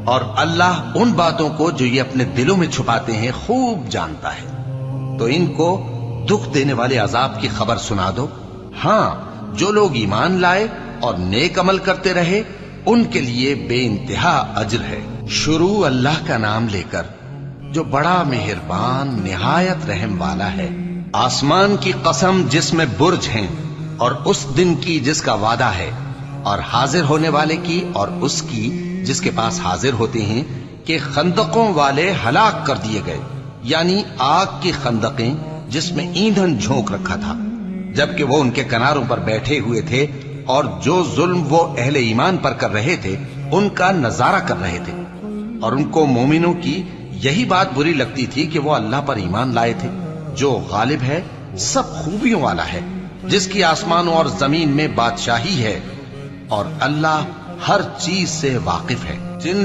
اور اللہ ان باتوں کو جو یہ اپنے دلوں میں چھپاتے ہیں خوب جانتا ہے۔ تو ان کو دکھ دینے والے عذاب کی خبر سنا دو۔ ہاں، جو لوگ ایمان لائے اور نیک عمل کرتے رہے ان کے لیے بے انتہا اجر ہے۔ شروع اللہ کا نام لے کر جو بڑا مہربان نہایت رحم والا ہے۔ آسمان کی قسم جس میں برج ہیں، اور اس دن کی جس کا وعدہ ہے، اور حاضر ہونے والے کی اور اس کی جس کے پاس حاضر ہوتے ہیں، کہ خندقوں والے ہلاک کر دیے گئے، یعنی آگ کی خندقیں جس میں ایندھن جھونک رکھا تھا، جبکہ وہ ان کے کناروں پر بیٹھے ہوئے تھے، اور جو ظلم وہ اہل ایمان پر کر رہے تھے ان کا نظارہ کر رہے تھے، اور ان کو مومنوں کی یہی بات بری لگتی تھی کہ وہ اللہ پر ایمان لائے تھے جو غالب ہے، سب خوبیوں والا ہے، جس کی آسمانوں اور زمین میں بادشاہی ہے، اور اللہ ہر چیز سے واقف ہے۔ جن